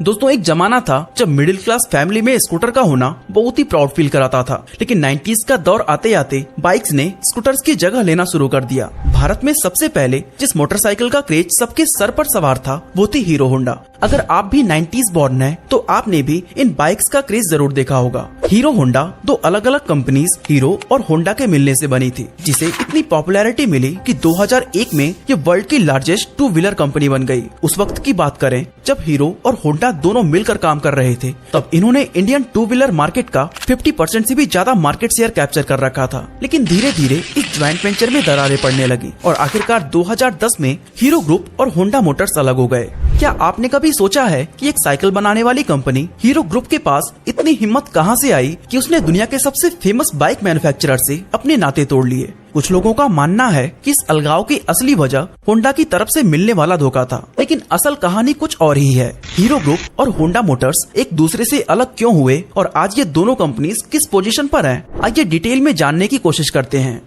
दोस्तों एक जमाना था जब मिडिल क्लास फैमिली में स्कूटर का होना बहुत ही प्राउड फील कराता था, लेकिन 90s का दौर आते आते बाइक्स ने स्कूटर्स की जगह लेना शुरू कर दिया। भारत में सबसे पहले जिस मोटरसाइकिल का क्रेज सबके सर पर सवार था वो थी हीरो होंडा। अगर आप भी 90s बॉर्न हैं तो आपने भी इन बाइक्स का क्रेज जरूर देखा होगा। हीरो होंडा दो अलग अलग कंपनीज हीरो और होंडा के मिलने से बनी थी, जिसे इतनी पॉपुलैरिटी मिली कि 2001 में ये वर्ल्ड की लार्जेस्ट टू व्हीलर कंपनी बन गई। उस वक्त की बात करें जब हीरो और होंडा दोनों मिलकर काम कर रहे थे, तब इन्होंने इंडियन टू व्हीलर मार्केट का 50% से भी ज्यादा मार्केट शेयर कैप्चर कर रखा था। लेकिन धीरे धीरे इस ज्वाइंट वेंचर में दरारें पड़ने लगी और आखिरकार 2010 में हीरो ग्रुप और होंडा मोटर्स अलग हो गए। क्या आपने कभी सोचा है कि एक साइकिल बनाने वाली कंपनी हीरो ग्रुप के पास इतनी हिम्मत कहां से आई कि उसने दुनिया के सबसे फेमस बाइक मैन्युफैक्चरर से अपने नाते तोड़ लिए? कुछ लोगों का मानना है कि इस अलगाव की असली वजह होंडा की तरफ से मिलने वाला धोखा था, लेकिन असल कहानी कुछ और ही है। हीरो ग्रुप और होंडा मोटर्स एक दूसरे से अलग क्यों हुए और आज ये दोनों कंपनीज किस पोजीशन पर हैं, आइए डिटेल में जानने की कोशिश करते हैं।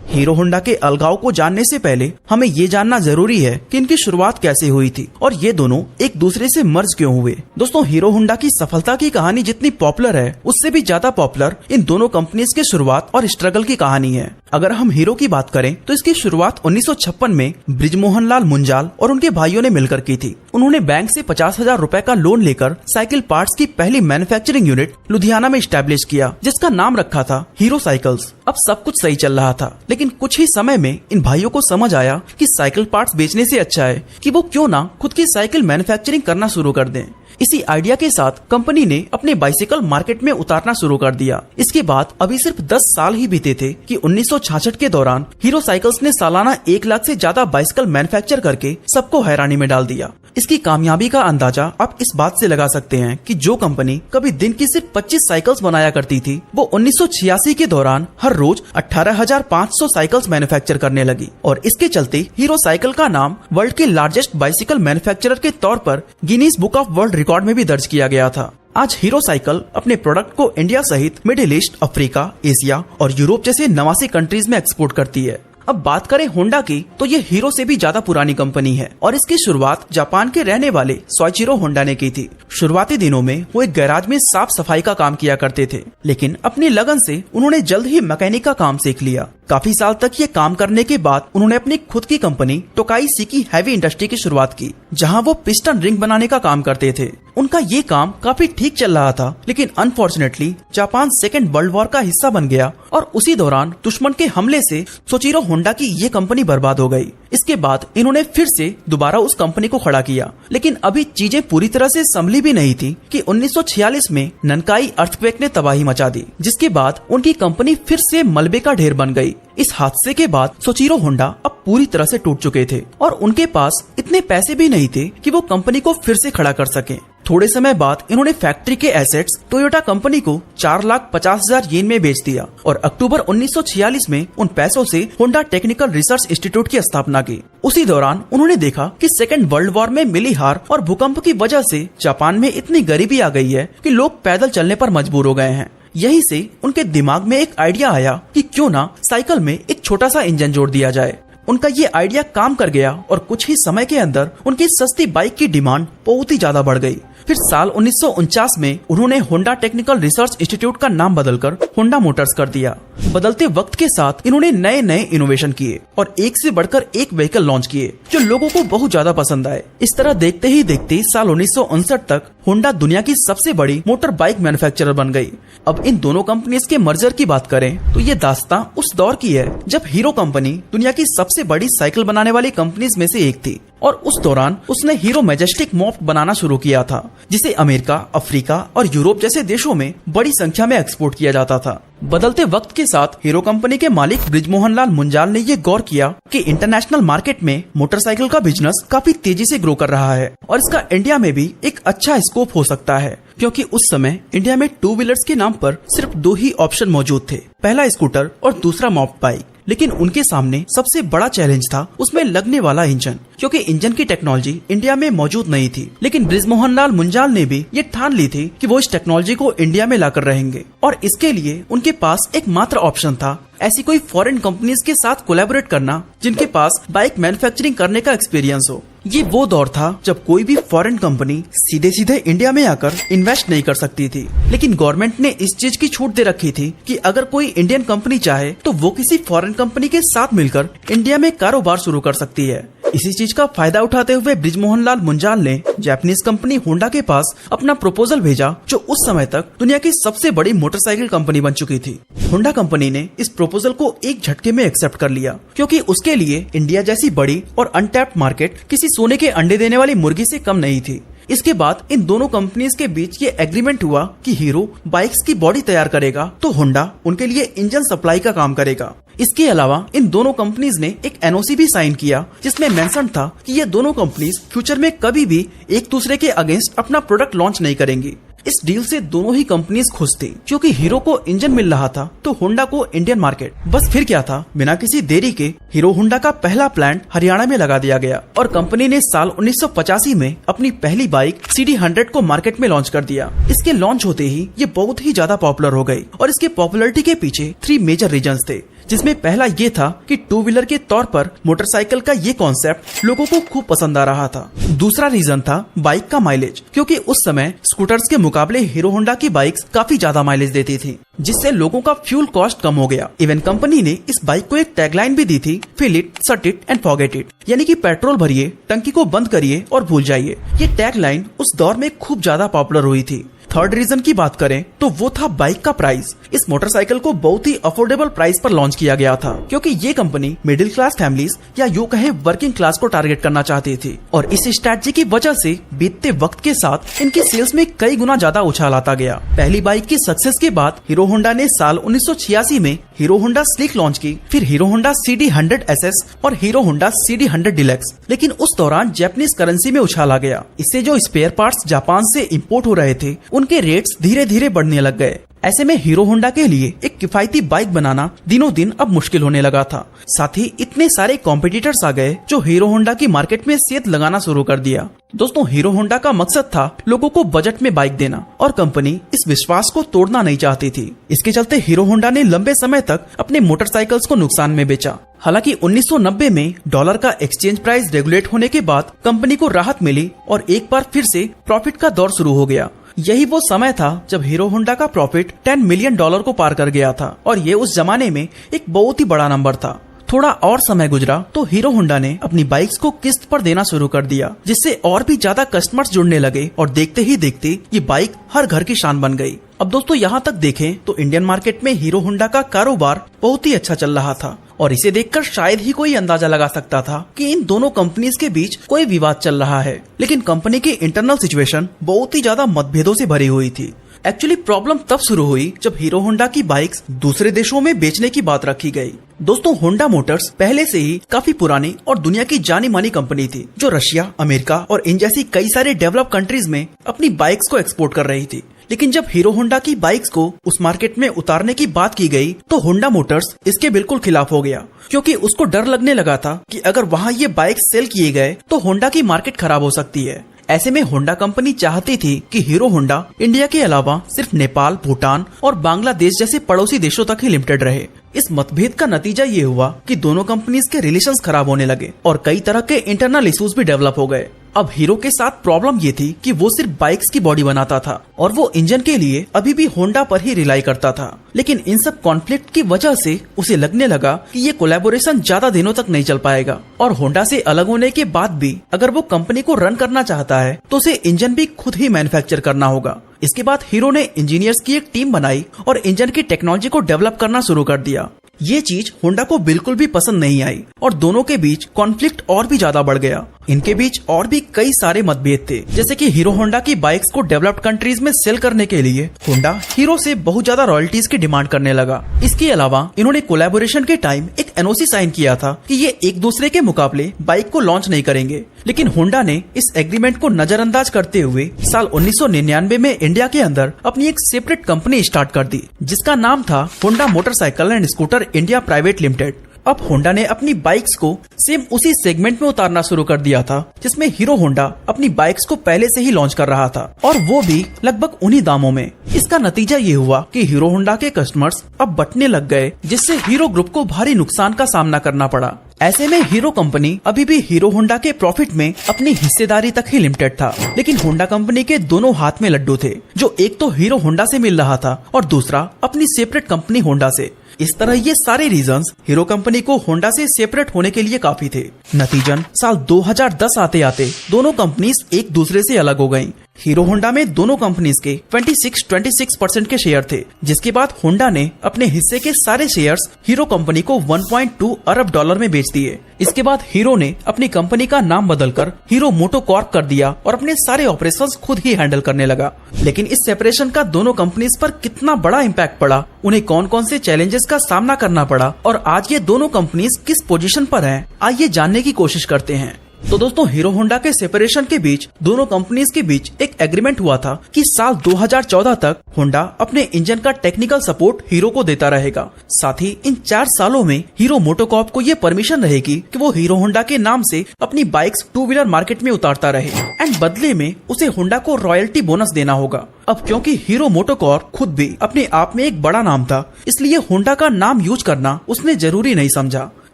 हीरो होंडा के अलगाव को जानने से पहले हमें ये जानना जरूरी है कि इनकी शुरुआत कैसे हुई थी और ये दोनों एक दूसरे से मर्ज क्यों हुए। दोस्तों हीरो होंडा की सफलता की कहानी जितनी पॉपुलर है, उससे भी ज्यादा पॉपुलर इन दोनों कंपनीज के शुरुआत और स्ट्रगल की कहानी है। अगर हम हीरो की बात करें तो इसकी शुरुआत 1956 में ब्रिजमोहन लाल मुंजाल और उनके भाइयों ने मिलकर की थी। उन्होंने बैंक से 50,000 रुपए का लोन लेकर साइकिल पार्ट्स की पहली मैन्युफैक्चरिंग यूनिट लुधियाना में स्टैब्लिश किया, जिसका नाम रखा था हीरो साइकिल्स। अब सब कुछ सही चल रहा था, लेकिन कुछ ही समय में इन भाइयों को समझ आया कि साइकिल पार्ट्स बेचने से अच्छा है कि वो क्यों ना खुद की साइकिल मैन्युफैक्चरिंग करना शुरू कर दें। इसी आइडिया के साथ कंपनी ने अपने बाइसिकल मार्केट में उतारना शुरू कर दिया। इसके बाद अभी सिर्फ 10 साल ही बीते थे कि 1966 के दौरान हीरो साइकिल्स ने सालाना 1 लाख से ज्यादा बाइसिकल मैन्युफैक्चर करके सबको हैरानी में डाल दिया। इसकी कामयाबी का अंदाजा आप इस बात से लगा सकते हैं कि जो कंपनी कभी दिन की सिर्फ 25 साइकिल्स बनाया करती थी, वो 1986 के दौरान हर रोज 18,500 साइकिल्स मैन्युफैक्चर करने लगी और इसके चलते हीरो साइकिल का नाम वर्ल्ड के लार्जेस्ट बाइसिकल मैन्युफैक्चरर के तौर पर Guinness book of world record में भी दर्ज किया गया था। आज हीरो साइकिल अपने प्रोडक्ट को इंडिया सहित मिडिल ईस्ट, अफ्रीका, एशिया और यूरोप जैसे 89 कंट्रीज में एक्सपोर्ट करती है। अब बात करें होंडा की तो ये हीरो से भी ज्यादा पुरानी कंपनी है और इसकी शुरुआत जापान के रहने वाले सोइचिरो होंडा ने की थी। शुरुआती दिनों में वो एक गैराज में साफ सफाई का काम किया करते थे, लेकिन अपनी लगन से उन्होंने जल्द ही मैकेनिक का काम सीख लिया। काफी साल तक ये काम करने के बाद उन्होंने अपनी खुद की कंपनी टोकाई सीकी हैवी इंडस्ट्री की शुरुआत की, जहां वो पिस्टन रिंग बनाने का काम करते थे। उनका ये काम काफी ठीक चल रहा था, लेकिन unfortunately Japan second world war का हिस्सा बन गया और उसी दौरान दुश्मन के हमले से सोइचिरो होंडा की ये कंपनी बर्बाद हो गई। इसके बाद इन्होंने फिर से दोबारा उस कंपनी को खड़ा किया, लेकिन अभी चीजें पूरी तरह से संभली भी नहीं थी कि 1946 में ननकाई अर्थक्वेक ने तबाही मचा दी, जिसके बाद उनकी कंपनी फिर से मलबे का ढेर बन गई। इस हादसे के बाद सोइचिरो होंडा अब पूरी तरह से टूट चुके थे और उनके पास इतने पैसे भी नहीं थे कि वो कंपनी को फिर से खड़ा कर सकें। थोड़े समय बाद इन्होंने फैक्ट्री के एसेट्स टोयोटा कंपनी को 4,50,000 येन में बेच दिया और अक्टूबर 1946 में उन पैसों से होंडा टेक्निकल रिसर्च इंस्टीट्यूट की स्थापना की। उसी दौरान उन्होंने देखा कि सेकेंड वर्ल्ड वॉर में मिली हार और भूकंप की वजह से जापान में इतनी गरीबी आ गई है कि लोग पैदल चलने पर मजबूर हो गए हैं। यहीं से उनके दिमाग में एक आइडिया आया कि क्यों ना साइकिल में एक छोटा सा इंजन जोड़ दिया जाए। उनका ये आइडिया काम कर गया और कुछ ही समय के अंदर उनकी सस्ती बाइक की डिमांड बहुत ही ज्यादा बढ़ गई। फिर साल 1949 में उन्होंने होंडा टेक्निकल रिसर्च इंस्टीट्यूट का नाम बदलकर होंडा मोटर्स कर दिया। बदलते वक्त के साथ इन्होंने नए नए इनोवेशन किए और एक से बढ़कर एक व्हीकल लॉन्च किए जो लोगों को बहुत ज्यादा पसंद आए। इस तरह देखते ही देखते साल 1959 तक होंडा दुनिया की सबसे बड़ी मोटर बाइक मैन्युफैक्चरर बन गई। अब इन दोनों कंपनीज के मर्जर की बात करें तो ये दास्तां उस दौर की है जब हीरो कंपनी दुनिया की सबसे बड़ी साइकिल बनाने वाली कंपनीज में से एक थी और उस दौरान उसने हीरो मैजेस्टिक मॉप बनाना शुरू किया था, जिसे अमेरिका, अफ्रीका और यूरोप जैसे देशों में बड़ी संख्या में एक्सपोर्ट किया जाता था। बदलते वक्त के साथ हीरो कंपनी के मालिक ब्रिजमोहन लाल मुंजाल ने ये गौर किया कि इंटरनेशनल मार्केट में मोटरसाइकिल का बिजनेस काफी तेजी से ग्रो कर रहा है और इसका इंडिया में भी एक अच्छा स्कोप हो सकता है, क्योंकि उस समय इंडिया में टू व्हीलर्स के नाम पर सिर्फ 2 ही ऑप्शन मौजूद थे, पहला स्कूटर और दूसरा मॉप बाइक। लेकिन उनके सामने सबसे बड़ा चैलेंज था उसमें लगने वाला इंजन, क्योंकि इंजन की टेक्नोलॉजी इंडिया में मौजूद नहीं थी। लेकिन ब्रिजमोहन लाल मुंजाल ने भी ये ठान ली थी कि वो इस टेक्नोलॉजी को इंडिया में लाकर रहेंगे और इसके लिए उनके पास एक मात्र ऑप्शन था, ऐसी कोई फॉरेन कंपनीज के साथ कोलैबोरेट करना जिनके पास बाइक मैन्युफैक्चरिंग करने का एक्सपीरियंस हो। ये वो दौर था जब कोई भी फॉरेन कंपनी सीधे सीधे इंडिया में आकर इन्वेस्ट नहीं कर सकती थी, लेकिन गवर्नमेंट ने इस चीज की छूट दे रखी थी कि अगर कोई इंडियन कंपनी चाहे तो वो किसी फॉरेन कंपनी के साथ मिलकर इंडिया में कारोबार शुरू कर सकती है। इसी चीज का फायदा उठाते हुए बृजमोहन लाल मुंजाल ने जापानीज कंपनी होंडा के पास अपना प्रपोजल भेजा, जो उस समय तक दुनिया की सबसे बड़ी मोटरसाइकिल कंपनी बन चुकी थी। होंडा कंपनी ने इस प्रपोजल को एक झटके में एक्सेप्ट कर लिया, क्योंकि उसके लिए इंडिया जैसी बड़ी और अनटैप्ड मार्केट किसी सोने के अंडे देने वाली मुर्गी से कम नहीं थी। इसके बाद इन दोनों कंपनीज के बीच ये एग्रीमेंट हुआ कि हीरो बाइक्स की बॉडी तैयार करेगा तो होंडा उनके लिए इंजन सप्लाई का काम करेगा। इसके अलावा इन दोनों कंपनीज ने एक एनओसी भी साइन किया, जिसमें मेंशन था कि ये दोनों कंपनीज फ्यूचर में कभी भी एक दूसरे के अगेंस्ट अपना प्रोडक्ट लॉन्च नहीं करेंगी। इस डील से दोनों ही कंपनीज खुश थी, क्योंकि हीरो को इंजन मिल रहा था तो होंडा को इंडियन मार्केट। बस फिर क्या था, बिना किसी देरी के हीरो होंडा का पहला प्लांट हरियाणा में लगा दिया गया और कंपनी ने साल 1985 में अपनी पहली बाइक CD100 को मार्केट में लॉन्च कर दिया। इसके लॉन्च होते ही ये बहुत ही ज्यादा पॉपुलर हो गई और इसके पॉपुलरिटी के पीछे 3 मेजर रीजंस थे, जिसमें पहला ये था कि 2 व्हीलर के तौर पर मोटरसाइकिल का ये कॉन्सेप्ट लोगों को खूब पसंद आ रहा था। दूसरा रीजन था बाइक का माइलेज, क्योंकि उस समय स्कूटर्स के मुकाबले हीरो होंडा की बाइक्स काफी ज्यादा माइलेज देती थी, जिससे लोगों का फ्यूल कॉस्ट कम हो गया। इवन कंपनी ने इस बाइक को एक टैगलाइन भी दी थी, फील इट, सट इट एंड फॉरगेट इट, यानी कि पेट्रोल भरिए, टंकी को बंद करिए और भूल जाइए। ये टैगलाइन उस दौर में खूब ज्यादा पॉपुलर हुई थी। थर्ड रीजन की बात करें तो वो था बाइक का प्राइस। इस मोटरसाइकिल को बहुत ही अफोर्डेबल प्राइस पर लॉन्च किया गया था, क्योंकि ये कंपनी मिडिल क्लास फैमिलीज या यूं कहे वर्किंग क्लास को टारगेट करना चाहती थी और इस स्ट्रैटेजी की वजह से बीतते वक्त के साथ इनकी सेल्स में कई गुना ज्यादा उछाल आता गया। पहली बाइक की सक्सेस के बाद हीरो होंडा ने साल 1986 में हीरो होंडा स्लिक लॉन्च की, फिर हीरो होंडा CD100 SS और हीरो होंडा CD100 डिलक्स। लेकिन उस दौरान जापानीज करेंसी में उछाल आ गया। इससे जो स्पेयर पार्ट्स जापान से इंपोर्ट हो रहे थे उनके रेट्स धीरे धीरे बढ़ने लग गए। ऐसे में हीरो होंडा के लिए एक किफायती बाइक बनाना दिनों दिन अब मुश्किल होने लगा था। साथ ही इतने सारे कॉम्पिटिटर्स आ गए जो हीरो होंडा की मार्केट में सेध लगाना शुरू कर दिया। दोस्तों, हीरो होंडा का मकसद था लोगों को बजट में बाइक देना और कंपनी इस विश्वास को तोड़ना नहीं चाहती थी। इसके चलते हीरो होंडा ने लंबे समय तक अपने मोटरसाइकिल्स को नुकसान में बेचा। हालांकि 1990 में डॉलर का एक्सचेंज प्राइस रेगुलेट होने के बाद कंपनी को राहत मिली और एक बार फिर से प्रॉफिट का दौर शुरू हो गया। यही वो समय था जब हीरो होंडा का प्रॉफिट $10 मिलियन को पार कर गया था और ये उस जमाने में एक बहुत ही बड़ा नंबर था। थोड़ा और समय गुजरा तो हीरो होंडा ने अपनी बाइक्स को किस्त पर देना शुरू कर दिया, जिससे और भी ज्यादा कस्टमर्स जुड़ने लगे और देखते ही देखते ये बाइक हर घर की शान बन गई। अब दोस्तों, यहाँ तक देखें तो इंडियन मार्केट में हीरो होंडा का कारोबार बहुत ही अच्छा चल रहा था और इसे देखकर शायद ही कोई अंदाजा लगा सकता था कि इन दोनों कंपनीज के बीच कोई विवाद चल रहा है। लेकिन कंपनी की इंटरनल सिचुएशन बहुत ही ज्यादा मतभेदों से भरी हुई थी। एक्चुअली प्रॉब्लम तब शुरू हुई जब हीरो होंडा की बाइक्स दूसरे देशों में बेचने की बात रखी गई। दोस्तों, होंडा मोटर्स पहले से ही काफी पुरानी और दुनिया की जानी मानी कंपनी थी, जो रशिया, अमेरिका और इन जैसी कई सारे डेवलप कंट्रीज में अपनी बाइक्स को एक्सपोर्ट कर रही थी। लेकिन जब हीरो होंडा की बाइक्स को उस मार्केट में उतारने की बात की गई तो होंडा मोटर्स इसके बिल्कुल खिलाफ हो गया, क्योंकि उसको डर लगने लगा था कि अगर वहाँ ये बाइक सेल किए गए तो होंडा की मार्केट खराब हो सकती है। ऐसे में होंडा कंपनी चाहती थी कि हीरो होंडा इंडिया के अलावा सिर्फ नेपाल, भूटान और बांग्लादेश जैसे पड़ोसी देशों तक ही लिमिटेड रहे। इस मतभेद का नतीजा ये हुआ कि दोनों कंपनीज के रिलेशंस खराब होने लगे और कई तरह के इंटरनल इश्यूज भी डेवलप हो गए। अब हीरो के साथ प्रॉब्लम ये थी कि वो सिर्फ बाइक्स की बॉडी बनाता था और वो इंजन के लिए अभी भी होंडा पर ही रिलाई करता था। लेकिन इन सब कॉन्फ्लिक्ट की वजह से उसे लगने लगा कि ये कोलैबोरेशन ज्यादा दिनों तक नहीं चल पाएगा और होंडा से अलग होने के बाद भी अगर वो कंपनी को रन करना चाहता है तो उसे इंजन भी खुद ही मैन्युफैक्चर करना होगा। इसके बाद हीरो ने इंजीनियर्स की एक टीम बनाई और इंजन की टेक्नोलॉजी को डेवलप करना शुरू कर दिया। ये चीज होंडा को बिल्कुल भी पसंद नहीं आई और दोनों के बीच कॉन्फ्लिक्ट और भी ज्यादा बढ़ गया। इनके बीच और भी कई सारे मतभेद थे, जैसे कि हीरो होंडा की बाइक्स को डेवलप्ड कंट्रीज में सेल करने के लिए होंडा हीरो से बहुत ज्यादा रॉयल्टीज की डिमांड करने लगा। इसके अलावा इन्होंने कोलैबोरेशन के टाइम एक एनओसी साइन किया था कि ये एक दूसरे के मुकाबले बाइक को लॉन्च नहीं करेंगे। लेकिन होंडा ने इस एग्रीमेंट को नजरअंदाज करते हुए साल 1999 में इंडिया के अंदर अपनी एक सेपरेट कंपनी स्टार्ट कर दी, जिसका नाम था Honda motorcycle and scooter India private limited. अब होंडा ने अपनी बाइक्स को सेम उसी सेगमेंट में उतारना शुरू कर दिया था जिसमें हीरो होंडा अपनी बाइक्स को पहले से ही लॉन्च कर रहा था, और वो भी लगभग उन्हीं दामों में। इसका नतीजा ये हुआ कि हीरो होंडा के कस्टमर्स अब बंटने लग गए, जिससे हीरो ग्रुप को भारी नुकसान का सामना करना पड़ा। ऐसे में हीरो कंपनी अभी भी हीरो होंडा के प्रॉफिट में अपनी हिस्सेदारी तक ही लिमिटेड था, लेकिन होंडा कंपनी के दोनों हाथ में लड्डू थे, जो एक तो हीरो होंडा से मिल रहा था और दूसरा अपनी सेपरेट कंपनी होंडा से। इस तरह ये सारे रीजंस हीरो कंपनी को होंडा से सेपरेट होने के लिए काफी थे। नतीजन साल 2010 आते आते दोनों कंपनीज एक दूसरे से अलग हो गयी। हीरो होंडा में दोनों कंपनीज के 26% के शेयर थे, जिसके बाद होंडा ने अपने हिस्से के सारे शेयर्स हीरो कंपनी को 1.2 अरब डॉलर में बेच दिए। इसके बाद हीरो ने अपनी कंपनी का नाम बदलकर हीरो मोटो कॉर्प कर दिया और अपने सारे ऑपरेशंस खुद ही हैंडल करने लगा। लेकिन इस सेपरेशन का दोनों कंपनीज पर कितना बड़ा इम्पैक्ट पड़ा, उन्हें कौन कौन से चैलेंजेस का सामना करना पड़ा और आज ये दोनों कंपनीज किस पोजीशन पर हैं, आइए जानने की कोशिश करते हैं। तो दोस्तों, हीरो होंडा के सेपरेशन के बीच दोनों कंपनीज के बीच एक एग्रीमेंट हुआ था कि साल 2014 तक होंडा अपने इंजन का टेक्निकल सपोर्ट हीरो को देता रहेगा। साथ ही इन 4 सालों में हीरो मोटोकॉर्प को ये परमिशन रहेगी कि वो हीरो होंडा के नाम से अपनी बाइक्स 2 व्हीलर मार्केट में उतारता रहे, एंड बदले में उसे होंडा को रॉयल्टी बोनस देना होगा। अब क्योंकि हीरो मोटोकॉर्प खुद भी अपने आप में एक बड़ा नाम था, इसलिए होंडा का नाम यूज करना उसने जरूरी नहीं समझा।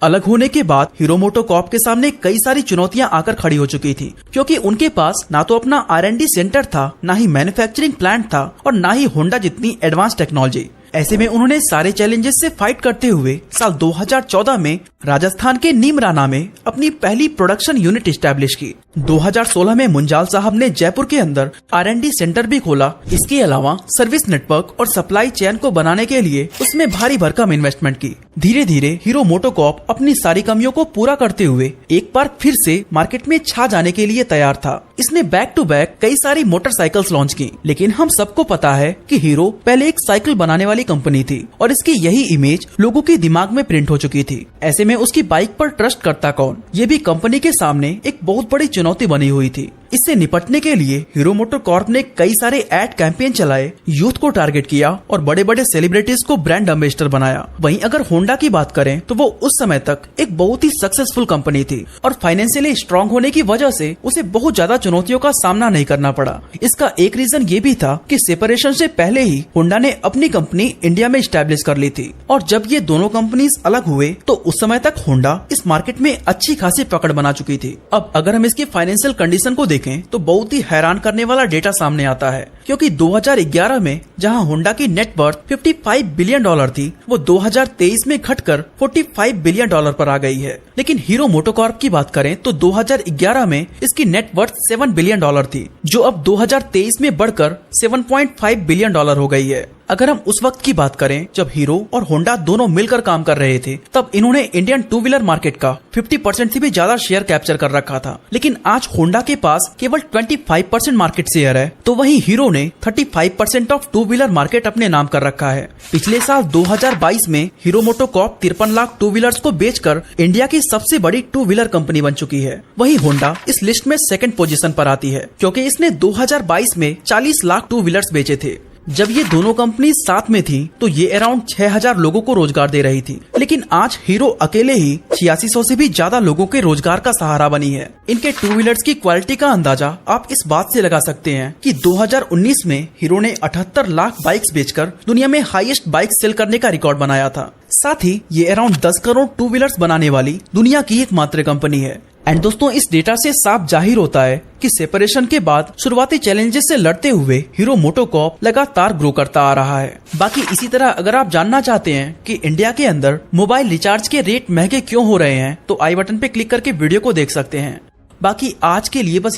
अलग होने के बाद हीरो मोटोकॉर्प के सामने कई सारी चुनौतियां आकर खड़ी हो चुकी थी, क्योंकि उनके पास ना तो अपना R&D सेंटर था, ना ही मैन्युफैक्चरिंग प्लांट था और ना ही होंडा जितनी एडवांस टेक्नोलॉजी। ऐसे में उन्होंने सारे चैलेंजेस से फाइट करते हुए साल 2014 में राजस्थान के नीमराना में अपनी पहली प्रोडक्शन यूनिट एस्टैब्लिश की। 2016 में मुंजाल साहब ने जयपुर के अंदर R&D सेंटर भी खोला। इसके अलावा सर्विस नेटवर्क और सप्लाई चेन को बनाने के लिए उसमें भारी भरकम इन्वेस्टमेंट की। धीरे धीरे हीरो मोटोकॉर्प अपनी सारी कमियों को पूरा करते हुए एक बार फिर से मार्केट में छा जाने के लिए तैयार था। इसने बैक टू बैक कई सारी मोटरसाइकिल्स लॉन्च की, लेकिन हम सबको पता है कि हीरो पहले एक साइकिल बनाने वाली कंपनी थी और इसकी यही इमेज लोगों के दिमाग में प्रिंट हो चुकी थी। ऐसे में उसकी बाइक पर ट्रस्ट करता कौन, ये भी कंपनी के सामने एक बहुत बड़ी चुनौती बनी हुई थी। इससे निपटने के लिए हीरो मोटोकॉर्प ने कई सारे एड कैंपेन चलाए, यूथ को टारगेट किया और बड़े बड़े सेलिब्रिटीज को ब्रांड एम्बेसडर बनाया। वहीं अगर होंडा की बात करें तो वो उस समय तक एक बहुत ही सक्सेसफुल कंपनी थी और फाइनेंशियली स्ट्रांग होने की वजह से उसे बहुत ज्यादा चुनौतियों का सामना नहीं करना पड़ा। इसका एक रीजन ये भी था कि सेपरेशन से पहले ही होंडा ने अपनी कंपनी इंडिया में स्टैब्लिश कर ली थी, और जब ये दोनों कंपनीज अलग हुए तो उस समय तक होंडा इस मार्केट में अच्छी खासी पकड़ बना चुकी थी। अब अगर हम इसकी फाइनेंशियल कंडीशन को देखें तो बहुत ही हैरान करने वाला डेटा सामने आता है, क्योंकि 2011 में जहां होंडा की नेट वर्थ 55 बिलियन डॉलर थी, वो 2023 में घटकर 45 बिलियन डॉलर पर आ गई है। लेकिन हीरो मोटोकॉर्प की बात करें तो 2011 में इसकी नेट वर्थ 7 बिलियन डॉलर थी, जो अब 2023 में बढ़कर 7.5 बिलियन डॉलर हो गई है। अगर हम उस वक्त की बात करें जब हीरो और होंडा दोनों मिलकर काम कर रहे थे, तब इन्होंने इंडियन 2 व्हीलर मार्केट का 50% से भी ज्यादा शेयर कैप्चर कर रखा था। लेकिन आज होंडा के पास केवल 25% मार्केट शेयर है, तो वहीं हीरो ने 35% ऑफ 2 व्हीलर मार्केट अपने नाम कर रखा है। पिछले साल 2022 में हीरो मोटोकॉर्प 53 लाख 2 व्हीलर्स को बेचकर इंडिया की सबसे बड़ी 2 व्हीलर कंपनी बन चुकी है। वहीं होंडा इस लिस्ट में सेकंड पोजीशन पर आती है, क्योंकि इसने 2022 में 40 लाख 2 व्हीलर्स बेचे थे। जब ये दोनों कंपनी साथ में थी तो ये अराउंड 6000 लोगों को रोजगार दे रही थी, लेकिन आज हीरो अकेले ही 8600 से भी ज्यादा लोगों के रोजगार का सहारा बनी है। इनके 2 व्हीलर्स की क्वालिटी का अंदाजा आप इस बात से लगा सकते हैं कि 2019 में हीरो ने 78 लाख बाइक्स बेचकर दुनिया में हाईएस्ट बाइक सेल करने का रिकॉर्ड बनाया था। साथ ही ये अराउंड 10 करोड़ 2 व्हीलर्स बनाने वाली दुनिया की एकमात्र कंपनी है। एंड दोस्तों, इस डेटा से साफ जाहिर होता है कि सेपरेशन के बाद शुरुआती चैलेंजेस से लड़ते हुए हीरो मोटोकॉर्प लगातार ग्रो करता आ रहा है। बाकी इसी तरह अगर आप जानना चाहते हैं कि इंडिया के अंदर मोबाइल रिचार्ज के रेट महंगे क्यों हो रहे हैं, तो आई बटन पे क्लिक करके वीडियो को देख सकते हैं। बाकी आज के लिए बस